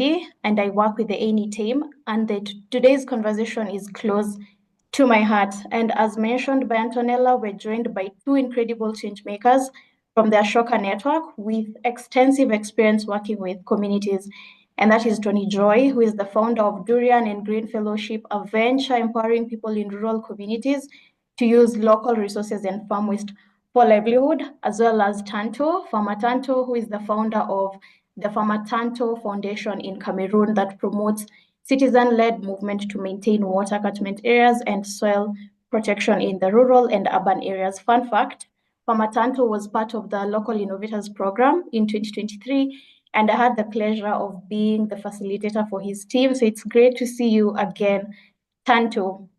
Cindy, and I work with the ANI team. And today's conversation is close to my heart. And as mentioned by Antonella, we're joined by two incredible change makers from the Ashoka network with extensive experience working with communities. And that is Tony Joy, who is the founder of Durian and Green Fellowship, a venture empowering people in rural communities to use local resources and farm waste for livelihood, as well as Tantoh, Farmer Tantoh, who is the founder of the Farmer Tantoh Foundation in Cameroon that promotes citizen-led movement to maintain water catchment areas and soil protection in the rural and urban areas. Fun fact, Farmer Tantoh was part of the Local Innovators Program in 2023, and I had the pleasure of being the facilitator for his team. So it's great to see you again, Tantoh.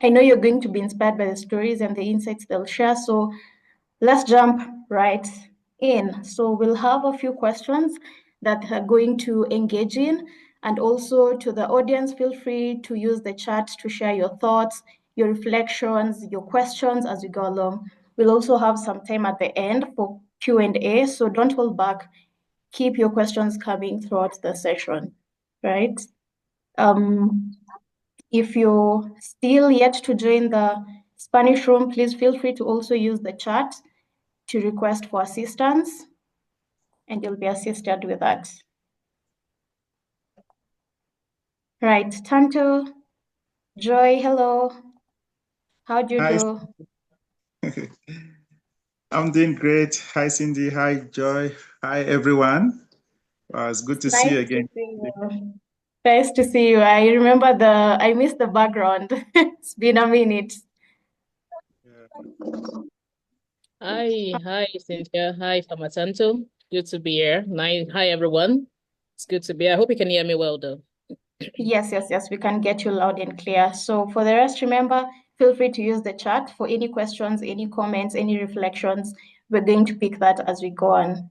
I know you're going to be inspired by the stories and the insights they'll share. So let's jump right in. So we'll have a few questions that are going to engage in. And also to the audience, feel free to use the chat to share your thoughts, your reflections, your questions as we go along. We'll also have some time at the end for Q&A. So don't hold back. Keep your questions coming throughout the session, right? If you're still yet to join the Spanish room, please feel free to also use the chat to request for assistance, and you'll be assisted with that. Right, Tantoh, Joy, hello. How do you Hi. do? I'm doing great. Hi, Cindy. Hi, Joy. Hi, everyone. It's good to see you again. Nice to see you. I missed the background. It's been a minute. Hi, Cynthia. Hi, Farmer Tantoh. Good to be here. Hi, everyone. It's good to be here. I hope you can hear me well, though. Yes, we can get you loud and clear. So for the rest, remember, feel free to use the chat for any questions, any comments, any reflections. We're going to pick that as we go on.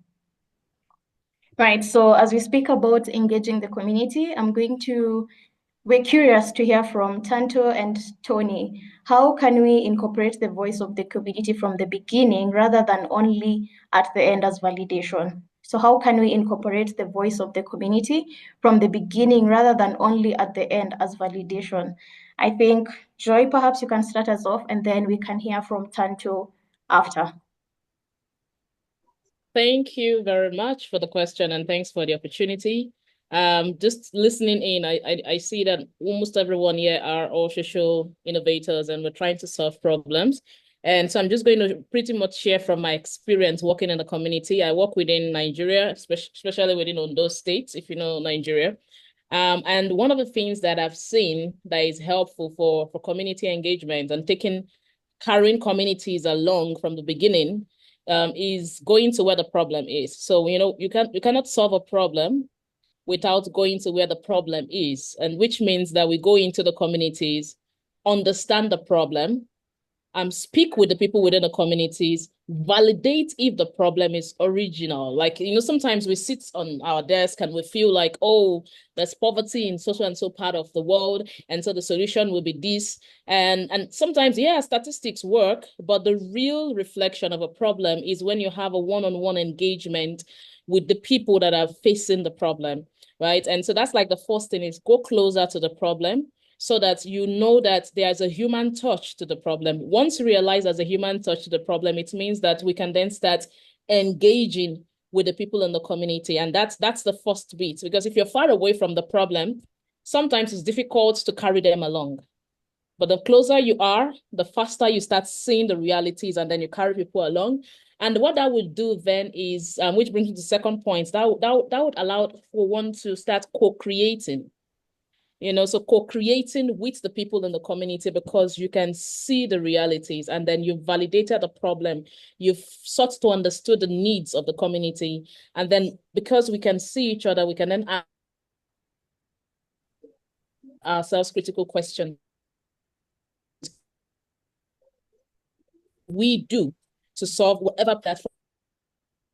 Right, so as we speak about engaging the community, we're curious to hear from Tantoh and Tony. How can we incorporate the voice of the community from the beginning rather than only at the end as validation? So how can we incorporate the voice of the community from the beginning rather than only at the end as validation? I think, Joy, perhaps you can start us off and then we can hear from Tantoh after. Thank you very much for the question and thanks for the opportunity. Just listening in, I see that almost everyone here are all social innovators and we're trying to solve problems. And so I'm just going to pretty much share from my experience working in the community. I work within Nigeria, especially within Ondo State, if you know Nigeria. And one of the things that I've seen that is helpful for community engagement and carrying communities along from the beginning is going to where the problem is. So, you cannot solve a problem without going to where the problem is, and which means that we go into the communities, understand the problem, speak with the people within the communities, validate if the problem is original. Like, sometimes we sit on our desk and we feel like, oh, there's poverty in so and so part of the world, and so the solution will be this. And sometimes, yeah, statistics work, but the real reflection of a problem is when you have a one-on-one engagement with the people that are facing the problem, right? And so that's like the first thing is go closer to the problem, so that you know that there's a human touch to the problem. Once you realize there's a human touch to the problem, it means that we can then start engaging with the people in the community. And that's the first bit, because if you're far away from the problem, sometimes it's difficult to carry them along. But the closer you are, the faster you start seeing the realities, and then you carry people along. And what that would do then is, which brings me to the second point, that would allow for one to start co-creating. So co-creating with the people in the community, because you can see the realities and then you've validated the problem. You've sought to understand the needs of the community. And then because we can see each other, we can then ask ourselves critical questions. We do to solve whatever platform.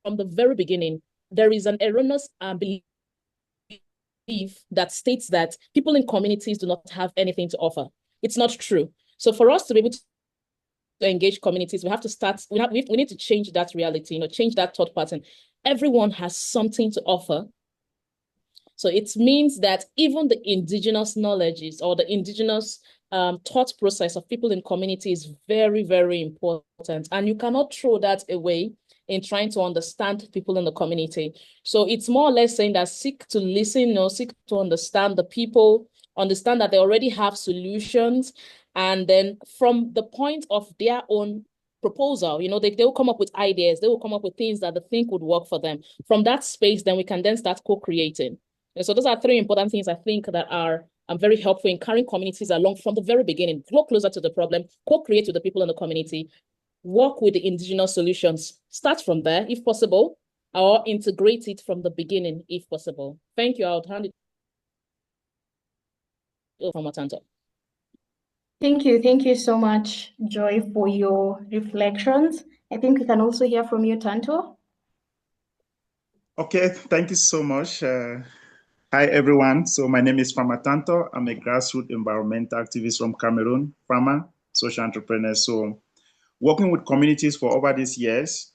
From the very beginning, there is an erroneous belief that states that people in communities do not have anything to offer. It's not true. So for us to be able to engage communities, we have to start, we need to change that reality, change that thought pattern. Everyone has something to offer. So it means that even the indigenous knowledges or the indigenous thought process of people in community is very, very important. And you cannot throw that away in trying to understand people in the community. So it's more or less saying that seek to listen or seek to understand the people, understand that they already have solutions. And then from the point of their own proposal, they will come up with ideas, they will come up with things that they think would work for them. From that space, then we can then start co-creating. And so those are three important things I think that are very helpful in carrying communities along from the very beginning. Go closer to the problem, co-create with the people in the community, work with the indigenous solutions. Start from there, if possible, or integrate it from the beginning, if possible. Thank you. I'll hand it over to Tantoh. Thank you. Thank you so much, Joy, for your reflections. I think we can also hear from you, Tantoh. Okay, thank you so much. Hi, everyone. So my name is Farmer Tantoh. I'm a grassroots environmental activist from Cameroon, farmer, social entrepreneur. So working with communities for over these years,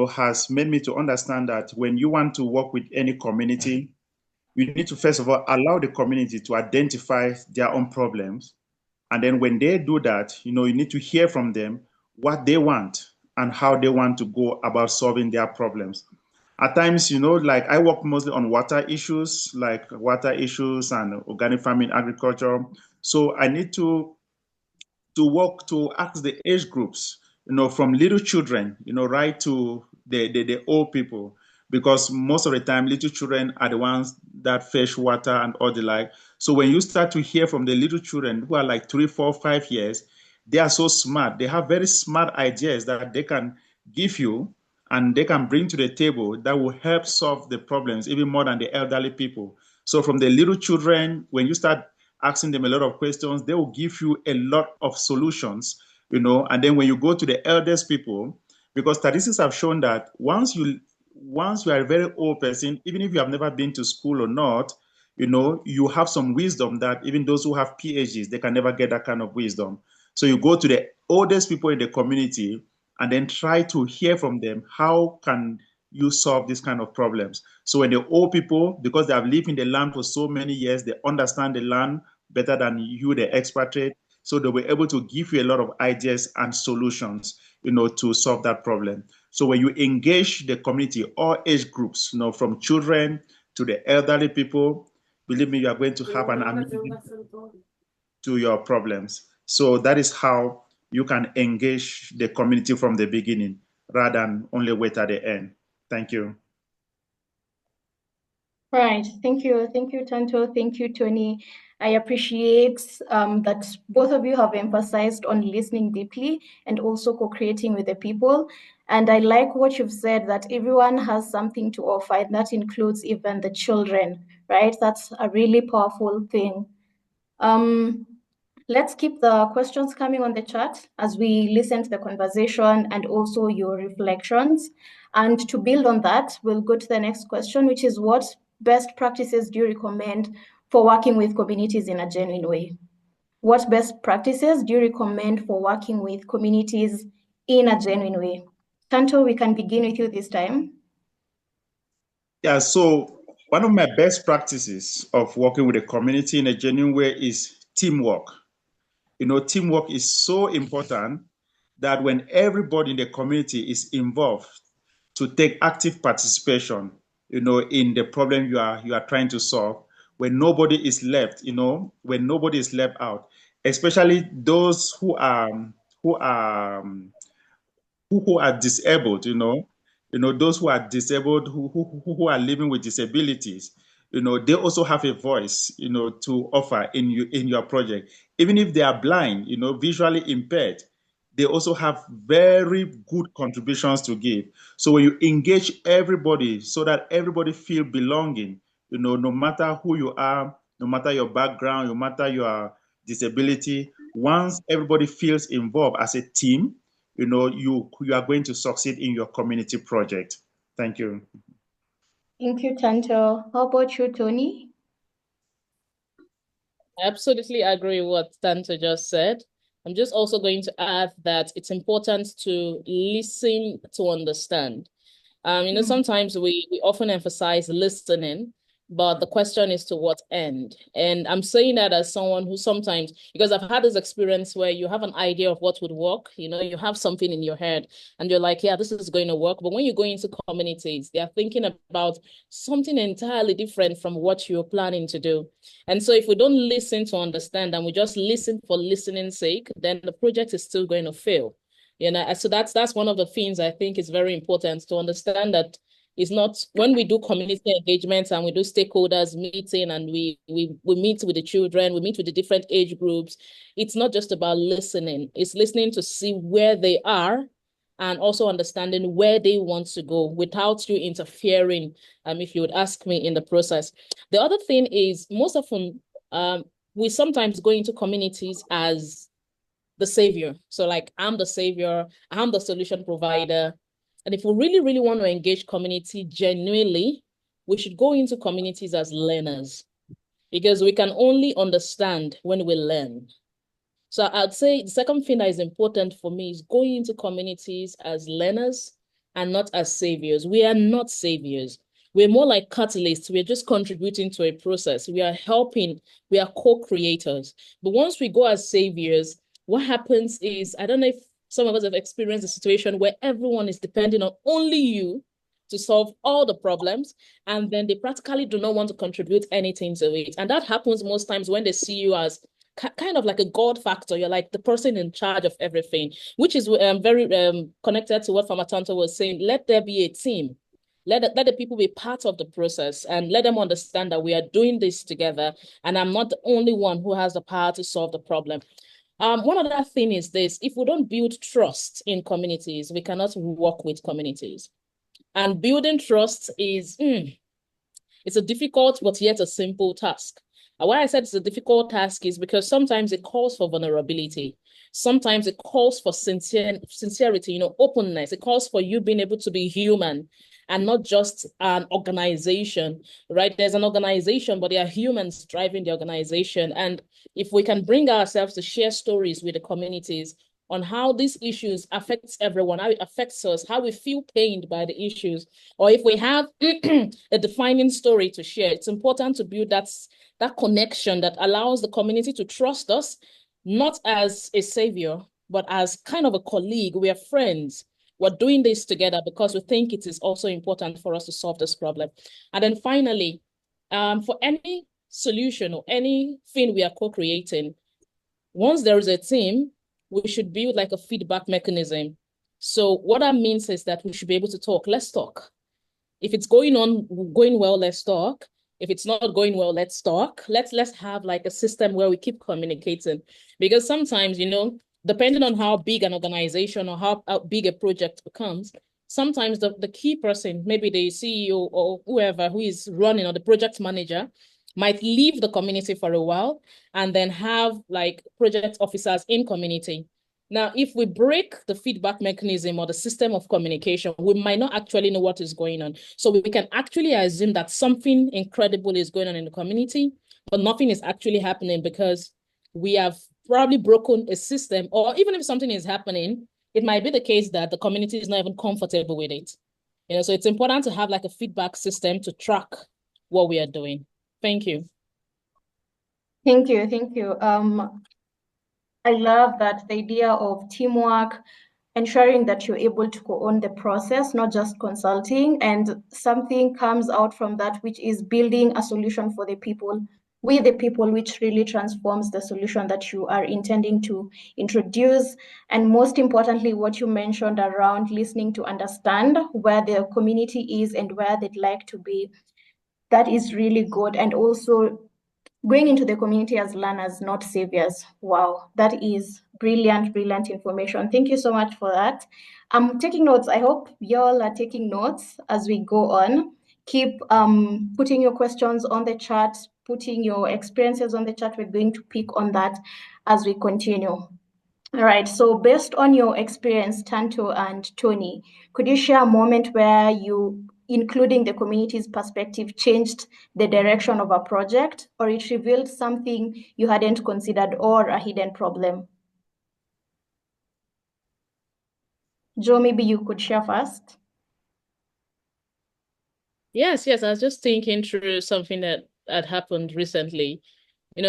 has made me to understand that when you want to work with any community, you need to first of all allow the community to identify their own problems. And then when they do that, you need to hear from them what they want and how they want to go about solving their problems. At times, like I work mostly on water issues, and organic farming, agriculture. So I need to work to ask the age groups, from little children, right to the old people, because most of the time, little children are the ones that fetch water and all the like. So when you start to hear from the little children who are like 3, 4, 5 years, they are so smart. They have very smart ideas that they can give you and they can bring to the table that will help solve the problems even more than the elderly people. So from the little children, when you start asking them a lot of questions, they will give you a lot of solutions, and then when you go to the eldest people, because statistics have shown that once you are a very old person, even if you have never been to school or not, you have some wisdom that even those who have PhDs, they can never get that kind of wisdom. So you go to the oldest people in the community and then try to hear from them, how can you solve these kind of problems? So when the old people, because they have lived in the land for so many years, they understand the land better than you, the expatriate. So they were able to give you a lot of ideas and solutions, to solve that problem. So when you engage the community, all age groups, from children to the elderly people, believe me, you are going to have an amazing to your problems. So that is how you can engage the community from the beginning rather than only wait at the end. Thank you. Right. Thank you. Thank you, Tantoh. Thank you, Tony. I appreciate that both of you have emphasized on listening deeply and also co-creating with the people. And I like what you've said, that everyone has something to offer, and that includes even the children, right? That's a really powerful thing. Let's keep the questions coming on the chat as we listen to the conversation and also your reflections. And to build on that, we'll go to the next question, which is what best practices do you recommend for working with communities in a genuine way? What best practices do you recommend for working with communities in a genuine way? Tantoh, we can begin with you this time. Yeah, so one of my best practices of working with a community in a genuine way is teamwork. Teamwork is so important that when everybody in the community is involved to take active participation, in the problem you are trying to solve, when nobody is left, when nobody is left out, especially those who are who are disabled, those who are disabled, who are living with disabilities, they also have a voice, to offer in your project. Even if they are blind, visually impaired, they also have very good contributions to give. So when you engage everybody so that everybody feel belonging, no matter who you are, no matter your background, no matter your disability, once everybody feels involved as a team, you are going to succeed in your community project. Thank you. Thank you, Tantoh. How about you, Tony? I absolutely agree with what Tantoh just said. I'm just also going to add that it's important to listen to understand. Sometimes we often emphasize listening, But the question is to what end? And I'm saying that as someone who sometimes, because I've had this experience where you have an idea of what would work, you have something in your head and you're like, yeah, this is going to work. But when you go into communities, they are thinking about something entirely different from what you're planning to do. And so if we don't listen to understand and we just listen for listening's sake, then the project is still going to fail. So that's one of the things I think is very important to understand, that it's not when we do community engagements and we do stakeholders meeting and we meet with the children, we meet with the different age groups. It's not just about listening. It's listening to see where they are and also understanding where they want to go without you interfering, if you would ask me, in the process. The other thing is most often we sometimes go into communities as the savior. So like, I'm the savior, I'm the solution provider. And if we really, really want to engage community genuinely, we should go into communities as learners, because we can only understand when we learn. So I'd say the second thing that is important for me is going into communities as learners and not as saviors. We are not saviors. We're more like catalysts. We're just contributing to a process. We are helping. We are co-creators. But once we go as saviors, what happens is, I don't know if some of us have experienced a situation where everyone is depending on only you to solve all the problems, and then they practically do not want to contribute anything to it. And that happens most times when they see you as kind of like a God factor. You're like the person in charge of everything, which is very connected to what Farmer Tantoh was saying. Let there be a team. Let the people be part of the process and let them understand that we are doing this together. And I'm not the only one who has the power to solve the problem. One other thing is this: if we don't build trust in communities, we cannot work with communities. And building trust is it's a difficult but yet a simple task. And why I said it's a difficult task is because sometimes it calls for vulnerability. Sometimes it calls for sincerity, openness. It calls for you being able to be human and not just an organization, right? There's an organization, but there are humans driving the organization. And if we can bring ourselves to share stories with the communities on how these issues affects everyone, how it affects us, how we feel pained by the issues, or if we have a defining story to share, it's important to build that connection that allows the community to trust us, not as a savior, but as kind of a colleague. We are friends. We're doing this together because we think it is also important for us to solve this problem. And then finally, for any solution or anything we are co-creating, once there is a team, we should build like a feedback mechanism. So what that means is that we should be able to talk. Let's talk. If it's going well, let's talk. If it's not going well, let's talk. Let's have like a system where we keep communicating. Because sometimes, depending on how big an organization or how big a project becomes, sometimes the key person, maybe the CEO or whoever who is running, or the project manager, might leave the community for a while and then have like project officers in community. Now, if we break the feedback mechanism or the system of communication, we might not actually know what is going on. So we can actually assume that something incredible is going on in the community, but nothing is actually happening because we have probably broken a system. Or even if something is happening, it might be the case that the community is not even comfortable with it. So it's important to have like a feedback system to track what we are doing. Thank you. Thank you. Thank you. I love that, the idea of teamwork, ensuring that you're able to co-own the process, not just consulting, and something comes out from that, which is building a solution for the people, with the people, which really transforms the solution that you are intending to introduce. And most importantly, what you mentioned around listening to understand where the community is and where they'd like to be, that is really good. And also going into the community as learners, not saviors. Wow, that is brilliant, brilliant information. Thank you so much for that. I'm taking notes. I hope y'all are taking notes as we go on. Keep putting your questions on the chat, putting your experiences on the chat. We're going to pick on that as we continue. All right, so based on your experience, Tanto and Tony, could you share a moment where you, including the community's perspective, changed the direction of a project, or it revealed something you hadn't considered, or a hidden problem? Joe, maybe you could share first. Yes, yes. I was just thinking through something that had happened recently.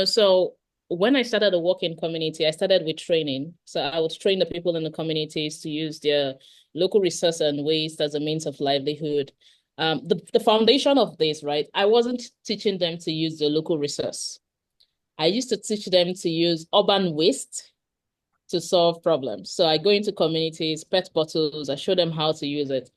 So when I started to work in community, I started with training. So I would train the people in the communities to use their local resource and waste as a means of livelihood. The foundation of this, right? I wasn't teaching them to use the local resource. I used to teach them to use urban waste to solve problems. So I go into communities, pet bottles, I show them how to use it.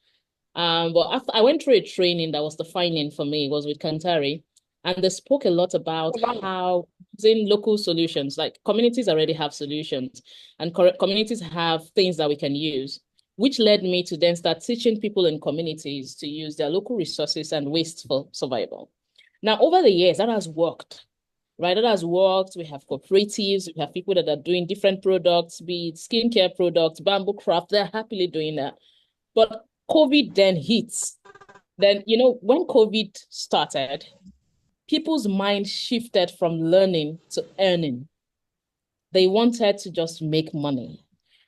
But after I went through a training that was defining for me, was with Kantari, and they spoke a lot about how using local solutions, like communities already have solutions, and communities have things that we can use, which led me to then start teaching people in communities to use their local resources and waste for survival. Now, over the years, that has worked. Right, that has worked. We have cooperatives, we have people that are doing different products, be it skincare products, bamboo craft, they're happily doing that. But COVID then hits. Then, when COVID started, people's mind shifted from learning to earning. They wanted to just make money.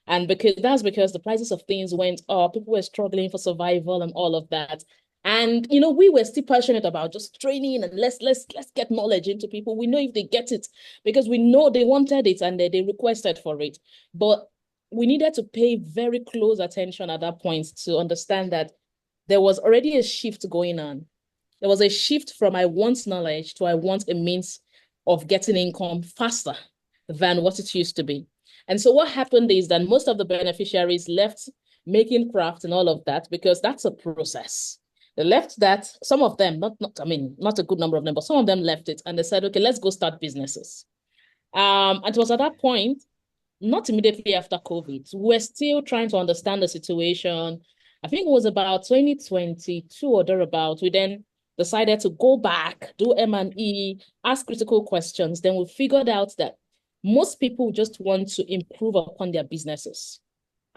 And because the prices of things went up, people were struggling for survival and all of that. And we were still passionate about just training and let's get knowledge into people. We know if they get it because we know they wanted it and they requested for it. But we needed to pay very close attention at that point to understand that there was already a shift going on. There was a shift from I want knowledge to I want a means of getting income faster than what it used to be. And so what happened is that most of the beneficiaries left making craft and all of that because that's a process. They left that, some of them, not a good number of them, but some of them left it and they said, okay, let's go start businesses. And it was at that point not immediately after COVID. We're still trying to understand the situation. I think it was about 2022 or thereabout. We then decided to go back, do M&E, ask critical questions. Then we figured out that most people just want to improve upon their businesses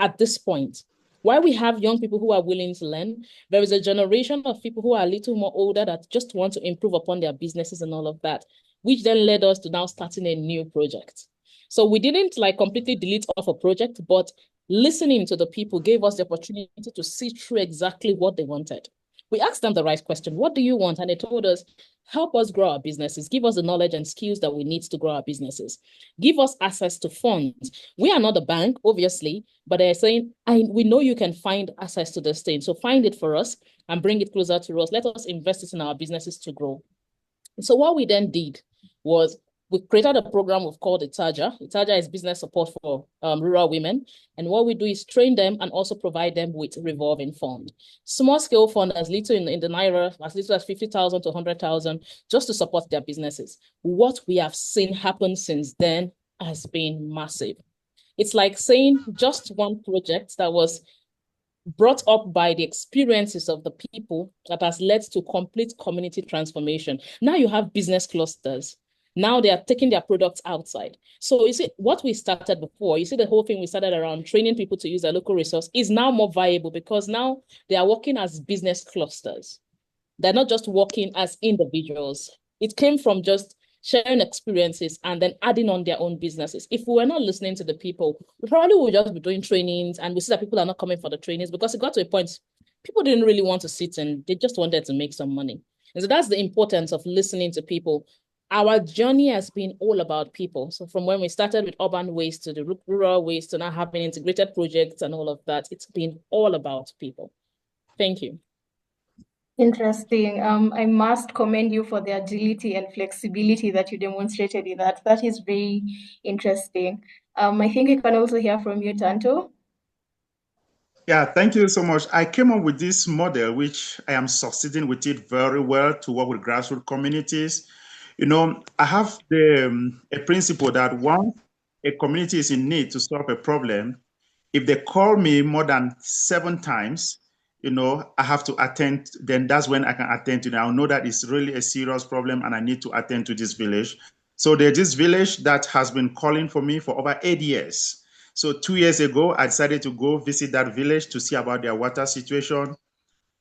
at this point. While we have young people who are willing to learn, there is a generation of people who are a little more older that just want to improve upon their businesses and all of that, which then led us to now starting a new project. So we didn't like completely delete off a project, but listening to the people gave us the opportunity to see through exactly what they wanted. We asked them the right question. What do you want? And they told us, help us grow our businesses, give us the knowledge and skills that we need to grow our businesses, give us access to funds. We are not a bank, obviously, but they're saying, we know you can find access to this thing. So find it for us and bring it closer to us. Let us invest it in our businesses to grow. So what we then did was we created a program we've called Itaja. Itaja is business support for rural women. And what we do is train them and also provide them with revolving fund. Small scale fund as little in the Naira, as little as 50,000 to 100,000, just to support their businesses. What we have seen happen since then has been massive. It's like saying just one project that was brought up by the experiences of the people that has led to complete community transformation. Now you have business clusters. Now they are taking their products outside. So you see, what we started before, you see the whole thing we started around training people to use their local resource is now more viable because now they are working as business clusters. They're not just working as individuals. It came from just sharing experiences and then adding on their own businesses. If we were not listening to the people, we probably would just be doing trainings and we see that people are not coming for the trainings because it got to a point people didn't really want to sit and they just wanted to make some money. And so that's the importance of listening to people. Our journey has been all about people. So from when we started with urban waste to the rural waste to now having integrated projects and all of that, it's been all about people. Thank you. Interesting. I must commend you for the agility and flexibility that you demonstrated in that. That is very interesting. I think we can also hear from you, Tantoh. Yeah, thank you so much. I came up with this model, which I am succeeding with it very well to work with grassroots communities. I have a principle that once a community is in need to solve a problem, if they call me more than 7 times, I have to attend, then that's when I can attend to it. I'll know that it's really a serious problem and I need to attend to this village. So there's this village that has been calling for me for over 8 years. So 2 years ago, I decided to go visit that village to see about their water situation.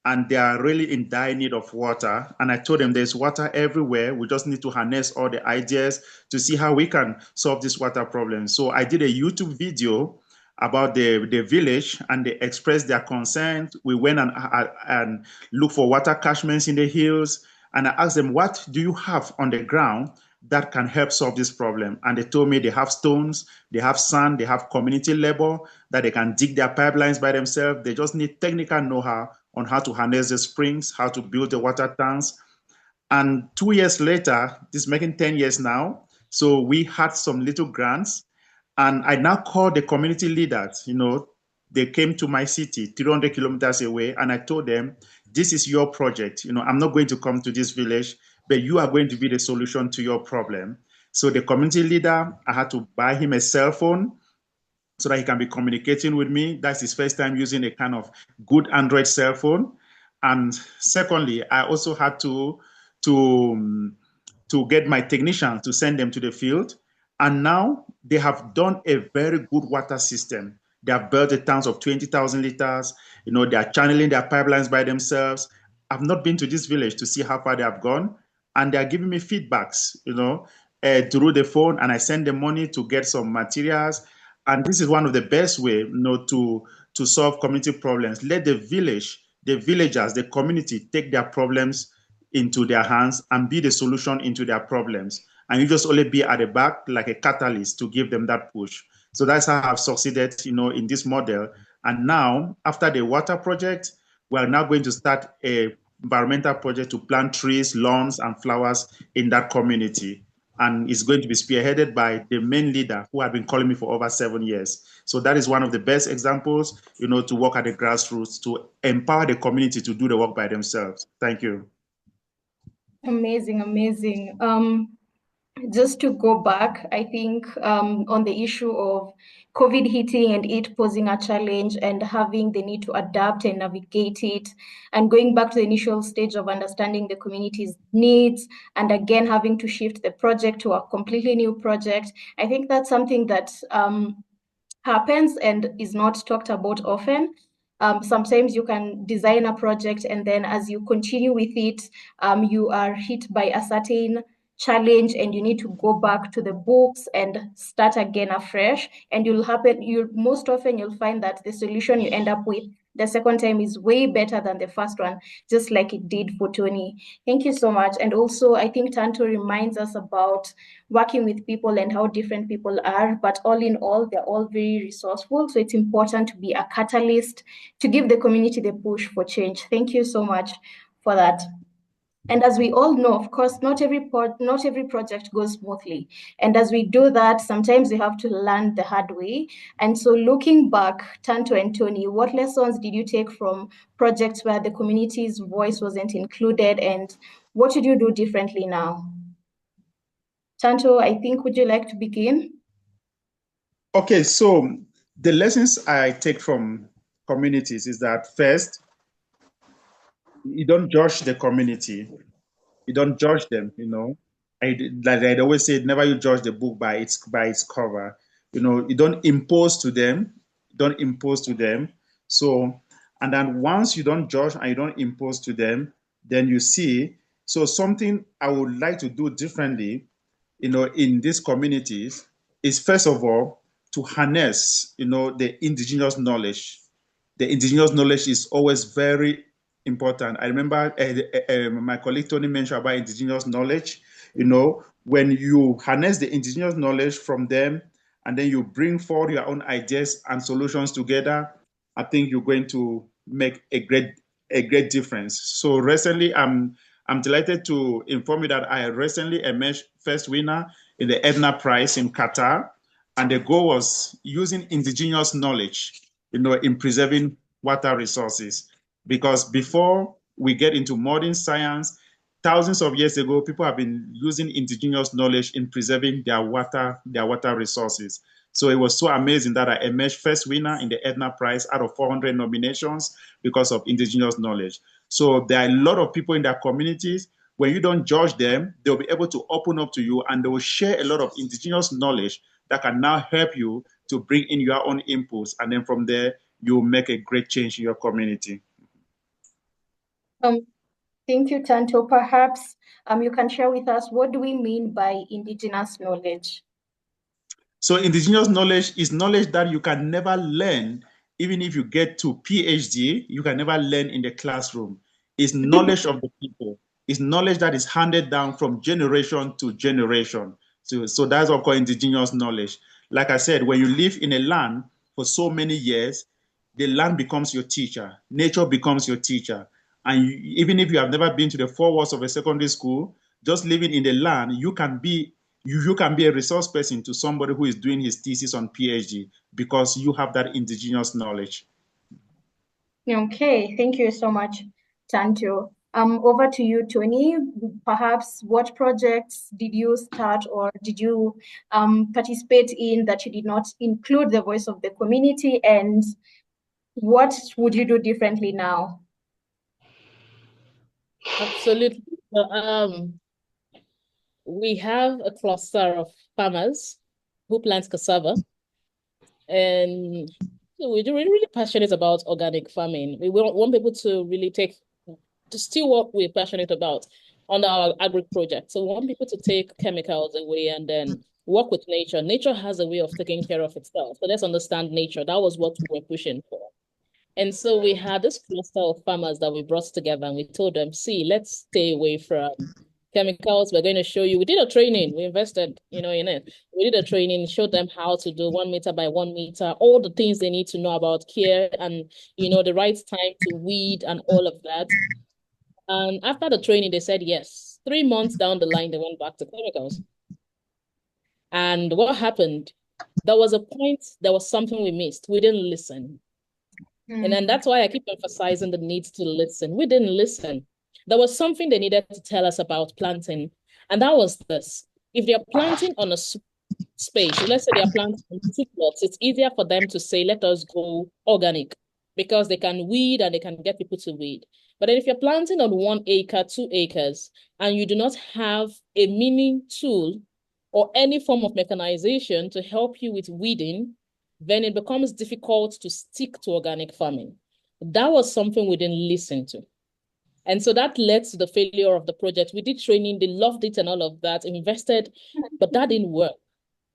And they are really in dire need of water. And I told them there's water everywhere. We just need to harness all the ideas to see how we can solve this water problem. So I did a YouTube video about the village, and they expressed their concern. We went and looked for water catchments in the hills, and I asked them, what do you have on the ground that can help solve this problem? And they told me they have stones, they have sand, they have community labor, that they can dig their pipelines by themselves. They just need technical know-how on how to harness the springs, how to build the water tanks. And 2 years later, this is making 10 years now. So we had some little grants, and I now called the community leaders. They came to my city 300 kilometers away, and I told them, this is your project. I'm not going to come to this village, but you are going to be the solution to your problem. So the community leader, I had to buy him a cell phone so that he can be communicating with me. That's his first time using a kind of good Android cell phone. And secondly, I also had to to get my technicians to send them to the field. And now they have done a very good water system. They have built a tank of 20,000 liters. They are channeling their pipelines by themselves. I've not been to this village to see how far they have gone. And they are giving me feedbacks, through the phone. And I send them money to get some materials. And this is one of the best way, to solve community problems. Let the village, the villagers, the community take their problems into their hands and be the solution into their problems. And you just only be at the back like a catalyst to give them that push. So that's how I've succeeded, in this model. And now, after the water project, we are now going to start a environmental project to plant trees, lawns, and flowers in that community. And it's going to be spearheaded by the main leader who had been calling me for over 7 years. So that is one of the best examples, to work at the grassroots, to empower the community to do the work by themselves. Thank you. Amazing, amazing. Just to go back, I think on the issue of COVID hitting and it posing a challenge and having the need to adapt and navigate it, and going back to the initial stage of understanding the community's needs, and again having to shift the project to a completely new project, I think that's something that happens and is not talked about often. Sometimes you can design a project and then as you continue with it, you are hit by a certain challenge and you need to go back to the books and start again afresh. And most often you'll find that the solution you end up with the second time is way better than the first one, just like it did for Tony. Thank you so much. And also, I think Tantoh reminds us about working with people and how different people are, but all in all, they're all very resourceful. So it's important to be a catalyst to give the community the push for change. Thank you so much for that. And as we all know, of course, not every project goes smoothly. And as we do that, sometimes we have to learn the hard way. And so looking back, Tantoh and Tony, what lessons did you take from projects where the community's voice wasn't included, and what should you do differently now? Tantoh, I think, would you like to begin? Okay, so the lessons I take from communities is that first, you don't judge the community. You don't judge them, Like I always say, never you judge the book by its cover. You don't impose to them. Don't impose to them. So, and then once you don't judge and you don't impose to them, then you see. So something I would like to do differently, in these communities is first of all to harness, the indigenous knowledge. The indigenous knowledge is always very important. I remember my colleague Tony mentioned about indigenous knowledge. When you harness the indigenous knowledge from them and then you bring forward your own ideas and solutions together, I think you're going to make a great difference. So recently, I'm delighted to inform you that I recently emerged first winner in the Edna Prize in Qatar, and the goal was using indigenous knowledge, in preserving water resources. Because before we get into modern science, thousands of years ago, people have been using indigenous knowledge in preserving their water resources. So it was so amazing that I emerged first winner in the Edna Prize out of 400 nominations because of indigenous knowledge. So there are a lot of people in their communities. When you don't judge them, they'll be able to open up to you and they will share a lot of indigenous knowledge that can now help you to bring in your own inputs. And then from there, you'll make a great change in your community. Thank you, Tantoh. Perhaps you can share with us, what do we mean by indigenous knowledge? So indigenous knowledge is knowledge that you can never learn, even if you get to PhD, you can never learn in the classroom. It's knowledge of the people. It's knowledge that is handed down from generation to generation. So that's what we call indigenous knowledge. Like I said, when you live in a land for so many years, the land becomes your teacher. Nature becomes your teacher. And even if you have never been to the four walls of a secondary school, just living in the land, you can be a resource person to somebody who is doing his thesis on PhD because you have that indigenous knowledge. Okay, thank you so much, Tantoh. Over to you, Tony. Perhaps what projects did you start or did you participate in that you did not include the voice of the community, and what would you do differently now? Absolutely. We have a cluster of farmers who plant cassava, and we're really passionate about organic farming. We want people to really to still what we're passionate about on our agri project. So we want people to take chemicals away and then work with nature. Nature has a way of taking care of itself. So let's understand nature. That was what we were pushing for. And so we had this cluster of farmers that we brought together and we told them, see, let's stay away from chemicals. We're going to show you. We did a training. We invested, in it. We did a training, showed them how to do 1 meter by 1 meter, all the things they need to know about care and, the right time to weed and all of that. And after the training, they said yes. 3 months down the line, they went back to chemicals. And what happened? There was a point, there was something we missed. We didn't listen. And then that's why I keep emphasizing the need to listen. We didn't listen. There was something they needed to tell us about planting. And that was this. If they're planting on a space, so let's say they are planting on 2 plots, it's easier for them to say, let us go organic because they can weed and they can get people to weed. But then if you're planting on 1 acre, 2 acres, and you do not have a mini tool or any form of mechanization to help you with weeding, then it becomes difficult to stick to organic farming. That was something we didn't listen to. And so that led to the failure of the project. We did training, they loved it and all of that, invested, but that didn't work,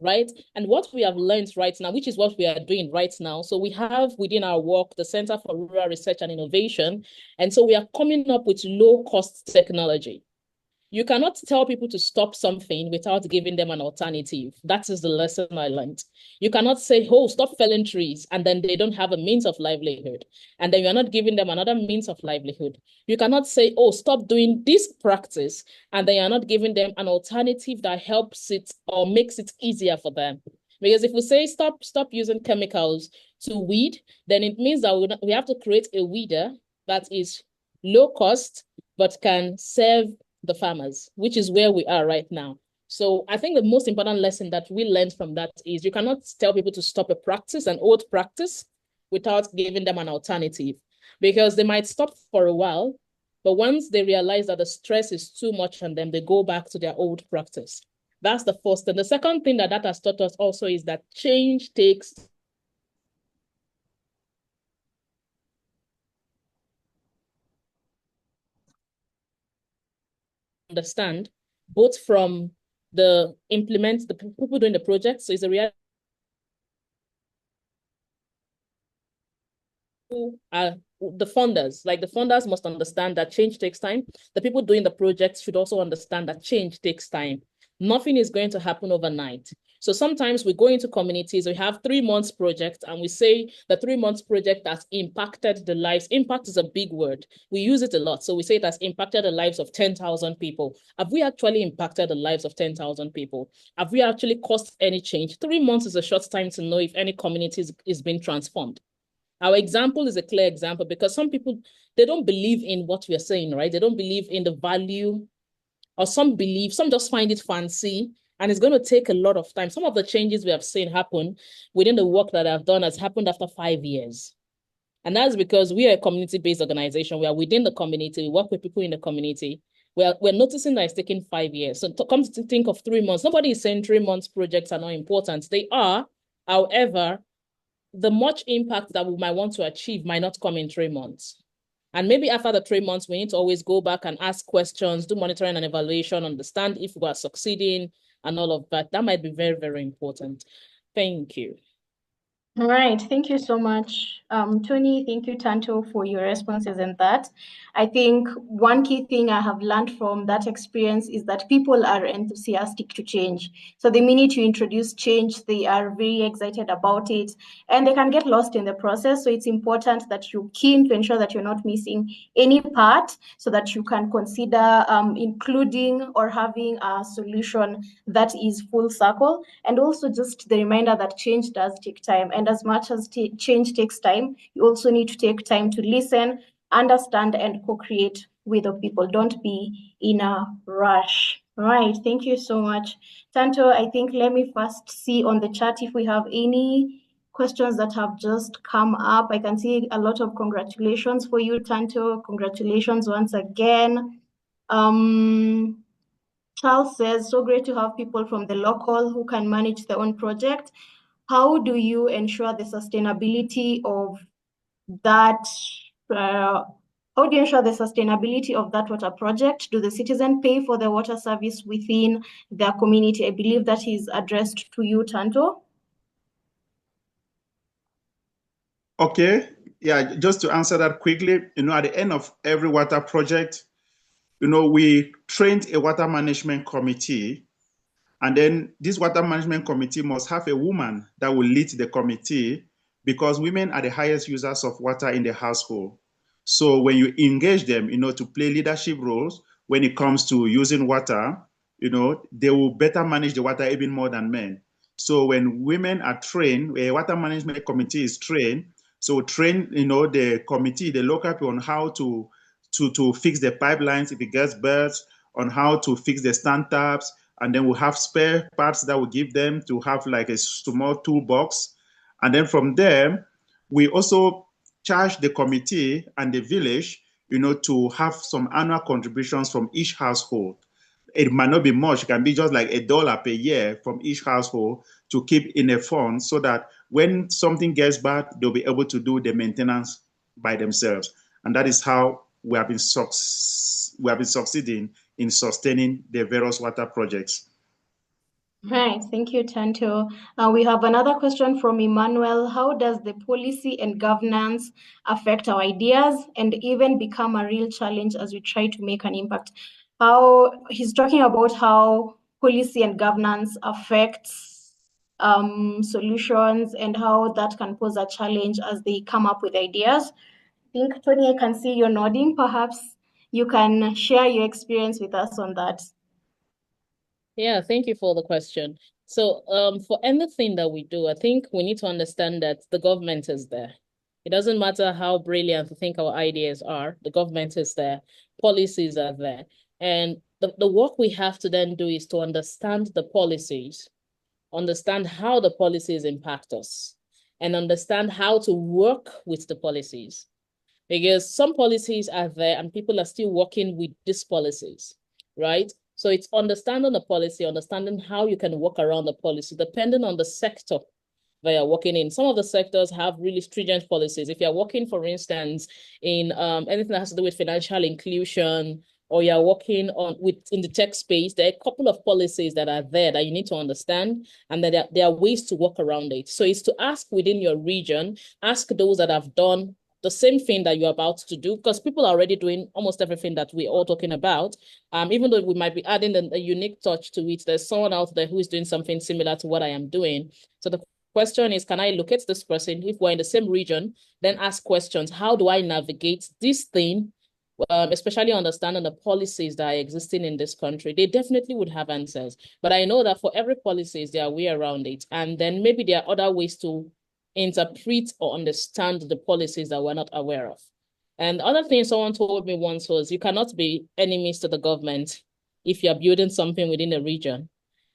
right? And what we have learned right now, which is what we are doing right now. So we have within our work, the Center for Rural Research and Innovation. And so we are coming up with low-cost technology. You cannot tell people to stop something without giving them an alternative. That is the lesson I learned. You cannot say, oh, stop felling trees, and then they don't have a means of livelihood. And then you're not giving them another means of livelihood. You cannot say, oh, stop doing this practice, and then you're not giving them an alternative that helps it or makes it easier for them. Because if we say stop using chemicals to weed, then it means that we have to create a weeder that is low cost, but can serve the farmers, which is where we are right now. So I think the most important lesson that we learned from that is you cannot tell people to stop a practice, an old practice, without giving them an alternative, because they might stop for a while, but once they realize that the stress is too much on them, they go back to their old practice. That's the first. And the second thing that has taught us also is that change takes understand, both from the people doing the project. So it's a reality. The funders, like the funders must understand that change takes time. The people doing the project should also understand that change takes time. Nothing is going to happen overnight. So sometimes we go into communities, we have 3 months project, and we say the 3 months project has impacted the lives. Impact is a big word. We use it a lot. So we say it has impacted the lives of 10,000 people. Have we actually impacted the lives of 10,000 people? Have we actually caused any change? 3 months is a short time to know if any community is being transformed. Our example is a clear example because some people, they don't believe in what we are saying, right? They don't believe in the value, or some just find it fancy, and it's going to take a lot of time. Some of the changes we have seen happen within the work that I've done has happened after 5 years. And that's because we are a community-based organization. We are within the community. We work with people in the community. We're noticing that it's taking 5 years. So come to think of 3 months. Nobody is saying 3 months projects are not important. They are. However, the much impact that we might want to achieve might not come in 3 months. And maybe after the 3 months, we need to always go back and ask questions, do monitoring and evaluation, understand if we are succeeding and all of that. That might be very, very important. Thank you. All right, thank you so much, Tony. Thank you, Tanto, for your responses and that. I think one key thing I have learned from that experience is that people are enthusiastic to change. So the minute you introduce change, they are very excited about it and they can get lost in the process. So it's important that you're keen to ensure that you're not missing any part so that you can consider including or having a solution that is full circle. And also just the reminder that change does take time. And as much as change takes time, you also need to take time to listen, understand, and co-create with the people. Don't be in a rush. All right, thank you so much. Tanto, I think let me first see on the chat if we have any questions that have just come up. I can see a lot of congratulations for you, Tanto. Congratulations once again. Charles says, so great to have people from the local who can manage their own project. How do you ensure the sustainability of that? How do you ensure the sustainability of that water project? Do the citizen pay for the water service within their community? I believe that is addressed to you, Tanto. Okay, yeah, just to answer that quickly, at the end of every water project, we trained a water management committee. And then this water management committee must have a woman that will lead the committee because women are the highest users of water in the household. So when you engage them, to play leadership roles when it comes to using water, they will better manage the water even more than men. So when women are trained, a water management committee is trained. So train, the committee, the local people on how to fix the pipelines if it gets burst, on how to fix the stand taps, and then we'll have spare parts that we give them to have like a small toolbox. And then from there, we also charge the committee and the village, to have some annual contributions from each household. It might not be much, it can be just like $1 per year from each household to keep in a fund so that when something gets bad, they'll be able to do the maintenance by themselves. And that is how we have been succeeding in sustaining the various water projects. Right, thank you, Tanto. We have another question from Emmanuel. How does the policy and governance affect our ideas and even become a real challenge as we try to make an impact? He's talking about how policy and governance affects solutions and how that can pose a challenge as they come up with ideas. I think, Tony, I can see you're nodding. Perhaps you can share your experience with us on that. Yeah, thank you for the question. So, for anything that we do, I think we need to understand that the government is there. It doesn't matter how brilliant we think our ideas are, the government is there, policies are there. And the work we have to then do is to understand the policies, understand how the policies impact us, and understand how to work with the policies. Because some policies are there and people are still working with these policies, right? So it's understanding the policy, understanding how you can work around the policy, depending on the sector that you're working in. Some of the sectors have really stringent policies. If you're working, for instance, in anything that has to do with financial inclusion, or you're working in the tech space, there are a couple of policies that are there that you need to understand, and that there are ways to work around it. So it's to ask within your region, ask those that have done the same thing that you're about to do, because people are already doing almost everything that we're all talking about. Even though we might be adding a unique touch to it, there's someone out there who is doing something similar to what I am doing. So the question is, can I locate this person? If we're in the same region, then ask questions. How do I navigate this thing? Especially understanding the policies that are existing in this country, they definitely would have answers. But I know that for every policies, there are way around it. And then maybe there are other ways to interpret or understand the policies that we're not aware of. And the other thing someone told me once was, you cannot be enemies to the government if you're building something within a region.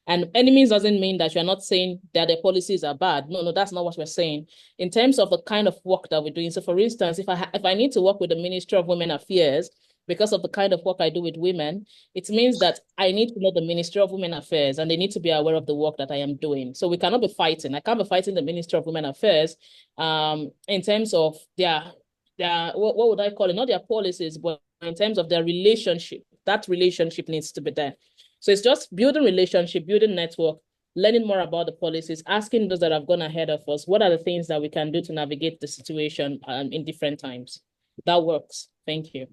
And enemies doesn't mean that you're not saying that the policies are bad. No, that's not what we're saying. In terms of the kind of work that we're doing. So for instance, if I need to work with the Ministry of Women Affairs, because of the kind of work I do with women, it means that I need to know the Ministry of Women Affairs and they need to be aware of the work that I am doing. So we cannot be fighting. I can't be fighting the Ministry of Women Affairs in terms of their what would I call it? Not their policies, but in terms of their relationship. That relationship needs to be there. So it's just building relationship, building network, learning more about the policies, asking those that have gone ahead of us, what are the things that we can do to navigate the situation in different times. That works. Thank you.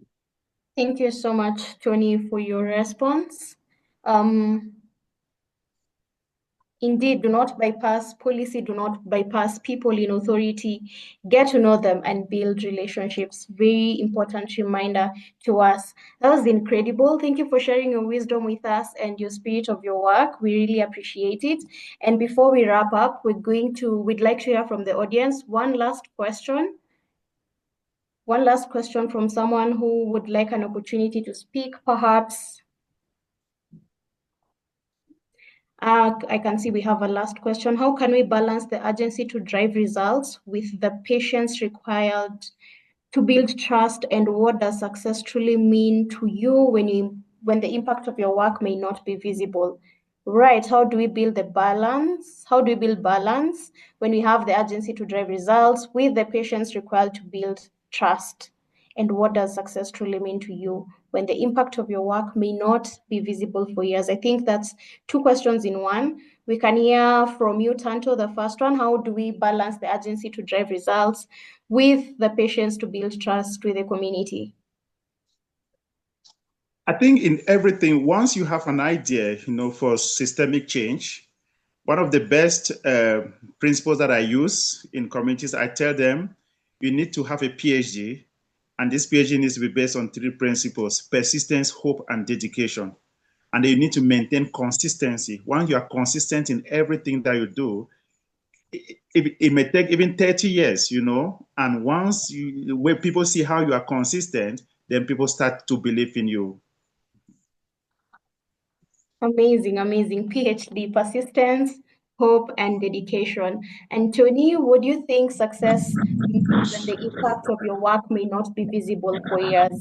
Thank you so much, Tony, for your response. Indeed, do not bypass policy, do not bypass people in authority. Get to know them and build relationships. Very important reminder to us. That was incredible. Thank you for sharing your wisdom with us and your spirit of your work. We really appreciate it. And before we wrap up, we'd like to hear from the audience. One last question from someone who would like an opportunity to speak, perhaps. I can see we have a last question. How can we balance the urgency to drive results with the patience required to build trust, and what does success truly mean to you when the impact of your work may not be visible? Right, how do we build the balance? How do we build balance when we have the urgency to drive results with the patience required to build trust? And what does success truly mean to you when the impact of your work may not be visible for years? I think that's two questions in one. We can hear from you, Tantoh, the first one. How do we balance the urgency to drive results with the patience to build trust with the community? I think in everything, once you have an idea, for systemic change, one of the best principles that I use in communities, I tell them, you need to have a PhD, and this PhD needs to be based on three principles: persistence, hope, and dedication. And you need to maintain consistency. Once you are consistent in everything that you do, it may take even 30 years, and when people see how you are consistent, then people start to believe in you. Amazing, amazing. PhD, persistence, hope, and dedication. And Tony, what do you think success means when the impact of your work may not be visible for years?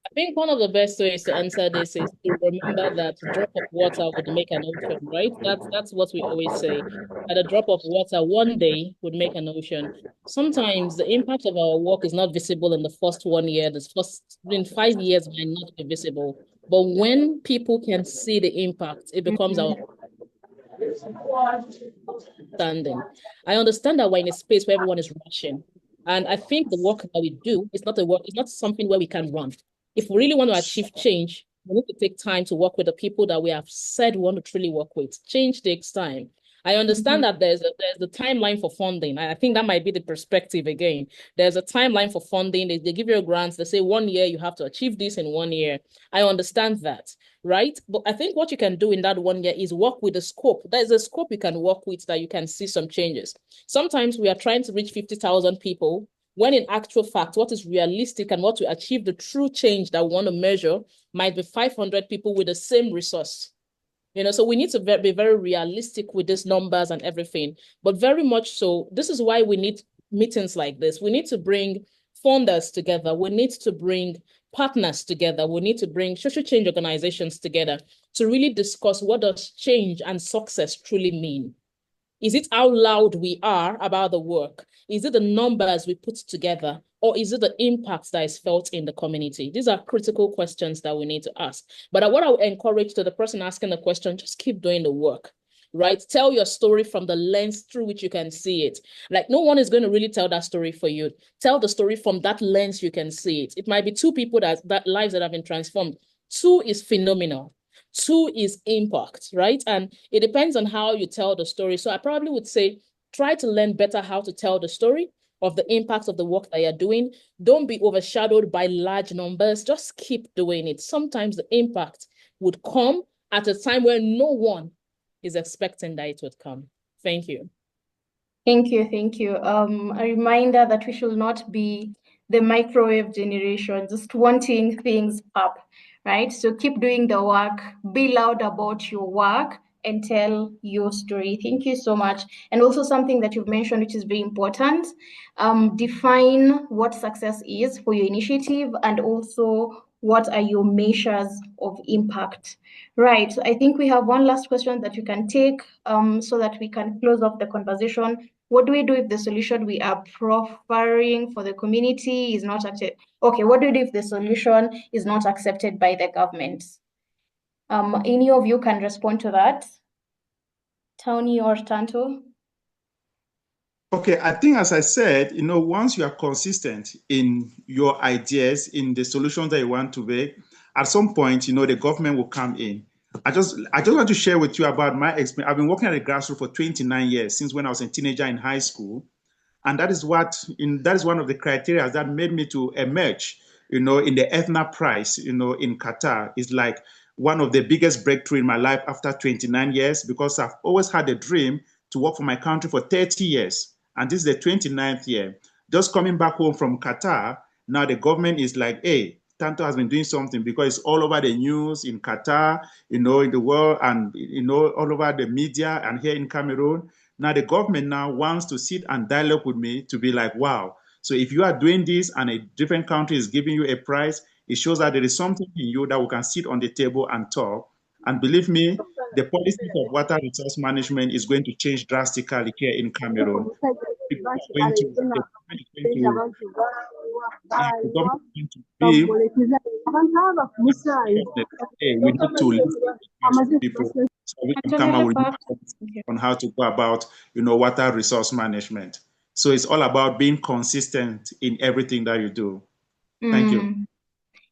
I think one of the best ways to answer this is to remember that a drop of water would make an ocean, right? That's what we always say. That a drop of water one day would make an ocean. Sometimes the impact of our work is not visible in the first 1 year. The first in 5 years might not be visible. But when people can see the impact, it becomes our understanding. I understand that we're in a space where everyone is rushing. And I think the work that we do is not a work, it's not something where we can run. If we really want to achieve change, we need to take time to work with the people that we have said we want to truly work with. Change takes time. I understand that there's the timeline for funding. I think that might be the perspective again. There's a timeline for funding. They give you a grant. They say 1 year, you have to achieve this in 1 year. I understand that, right? But I think what you can do in that 1 year is work with the scope. There's a scope you can work with that you can see some changes. Sometimes we are trying to reach 50,000 people, when in actual fact, what is realistic and what to achieve the true change that we want to measure might be 500 people with the same resource. So we need to be very realistic with these numbers and everything. But very much so, this is why we need meetings like this. We need to bring funders together. We need to bring partners together. We need to bring social change organizations together to really discuss what does change and success truly mean. Is it how loud we are about the work? Is it the numbers we put together? Or is it the impact that is felt in the community? These are critical questions that we need to ask. But what I would encourage to the person asking the question, just keep doing the work, right? Tell your story from the lens through which you can see it. Like no one is going to really tell that story for you. Tell the story from that lens you can see it. It might be two people that lives that have been transformed. Two is phenomenal. Two is impact, right? And it depends on how you tell the story. So I probably would say, try to learn better how to tell the story of the impact of the work that you're doing. Don't be overshadowed by large numbers. Just keep doing it. Sometimes the impact would come at a time where no one is expecting that it would come. Thank you. Thank you, thank you. A reminder that we should not be the microwave generation, just wanting things up, right? So keep doing the work, be loud about your work, and tell your story. Thank you so much. And also something that you've mentioned, which is very important, define what success is for your initiative, and also what are your measures of impact. Right, I think we have one last question that you can take so that we can close off the conversation. What do we do if the solution we are proffering for the community is not accepted? Okay, what do we do if the solution is not accepted by the government? Any of you can respond to that. Tony or Tanto? Okay, I think as I said, once you are consistent in your ideas, in the solutions that you want to make, at some point, the government will come in. I just want to share with you about my experience. I've been working at the grassroots for 29 years, since when I was a teenager in high school. And that is one of the criteria that made me to emerge, in the Ethna Prize, in Qatar. Is like one of the biggest breakthrough in my life after 29 years, because I've always had a dream to work for my country for 30 years. And this is the 29th year. Just coming back home from Qatar, now the government is like, hey, Tanto has been doing something, because it's all over the news in Qatar, in the world, and all over the media, and here in Cameroon. Now the government now wants to sit and dialogue with me to be like, wow. So if you are doing this and a different country is giving you a prize, it shows that there is something in you that we can sit on the table and talk. And believe me, the policies of water resource management is going to change drastically here in Cameroon. People are going to, the government is going to, the government is going to be, hey, we need to listen to people so we can come up with on how to go about, water resource management. So it's all about being consistent in everything that you do. Thank you.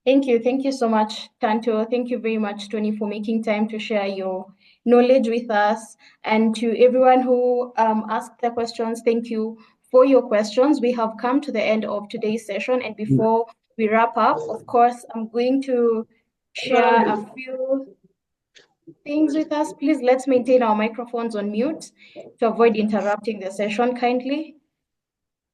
Thank you. Thank you so much, Tanto. Thank you very much, Tony, for making time to share your knowledge with us. And to everyone who asked the questions, thank you for your questions. We have come to the end of today's session. And before we wrap up, of course, I'm going to share a few things with us. Please let's maintain our microphones on mute to avoid interrupting the session kindly.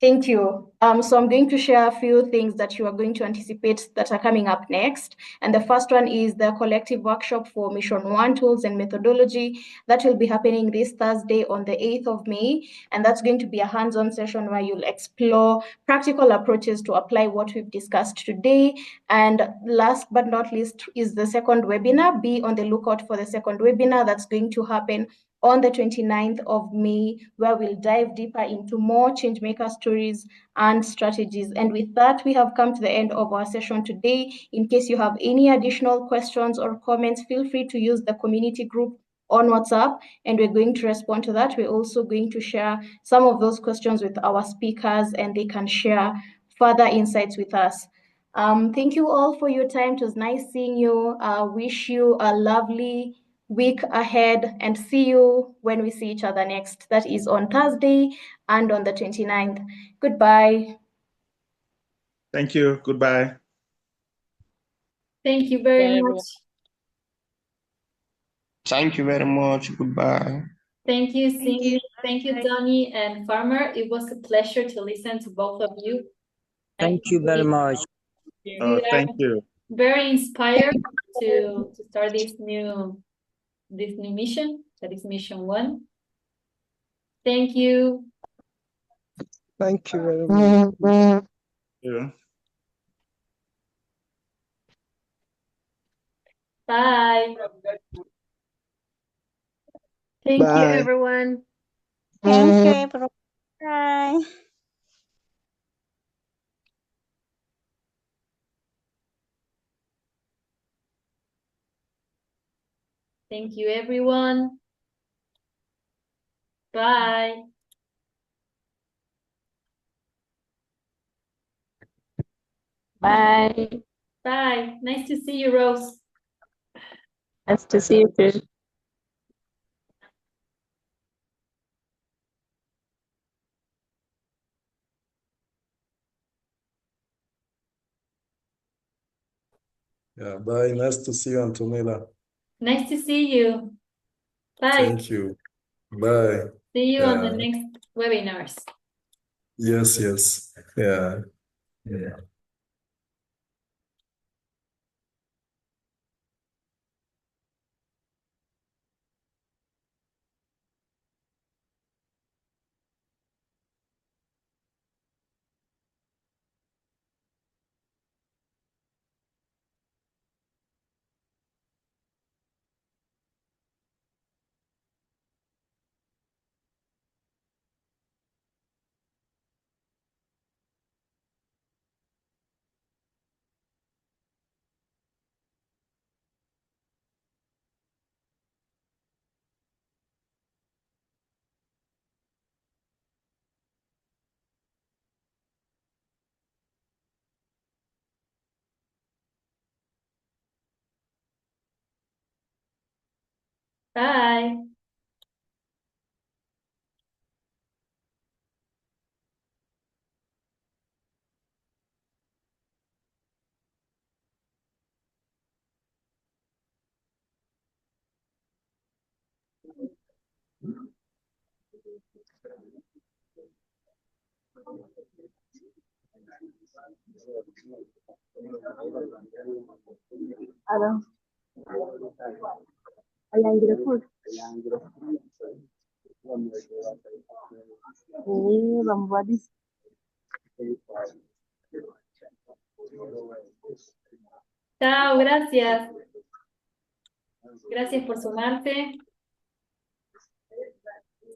Thank you. So I'm going to share a few things that you are going to anticipate that are coming up next. And the first one is the collective workshop for Mission 1 tools and methodology. That will be happening this Thursday on the 8th of May. And that's going to be a hands-on session where you'll explore practical approaches to apply what we've discussed today. And last but not least is the second webinar. Be on the lookout for the second webinar that's going to happen on the 29th of May, where we'll dive deeper into more changemaker stories and strategies. And with that, we have come to the end of our session today. In case you have any additional questions or comments, feel free to use the community group on WhatsApp, and we're going to respond to that. We're also going to share some of those questions with our speakers, and they can share further insights with us. Thank you all for your time. It was nice seeing you. Wish you a lovely week ahead, and see you when we see each other next. That is on Thursday and on the 29th. Goodbye. Thank you. Goodbye. Thank you very Bye, much. everyone. Thank you very much. Goodbye. Thank you, Cindy. Thank you, Tony and Farmer. It was a pleasure to listen to both of you. Thank you very much. We Thank are you. very inspired to start this new mission, that is Mission 1. Thank you. Thank you very much. Yeah. Bye. Thank you, Bye. everyone. Thank you, everyone. Bye. Thank you, everyone. Bye. Bye. Bye. Nice to see you, Rose. Nice to see you too. Yeah, bye. Nice to see you, Antonella. Nice to see you. Bye. Thank you. Bye. See you on the Yeah. next webinars. Yes, yes. Yeah. Yeah. Bye. Chao, gracias. Gracias por sumarte.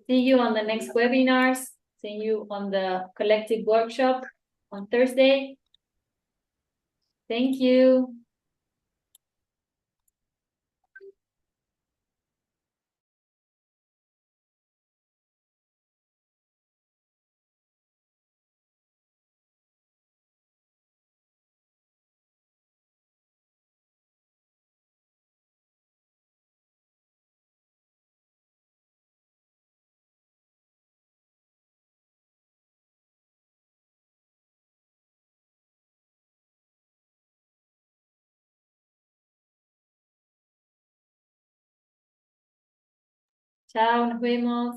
See you on the next webinars. See you on the collective workshop on Thursday. Thank you. Chao, nos vemos.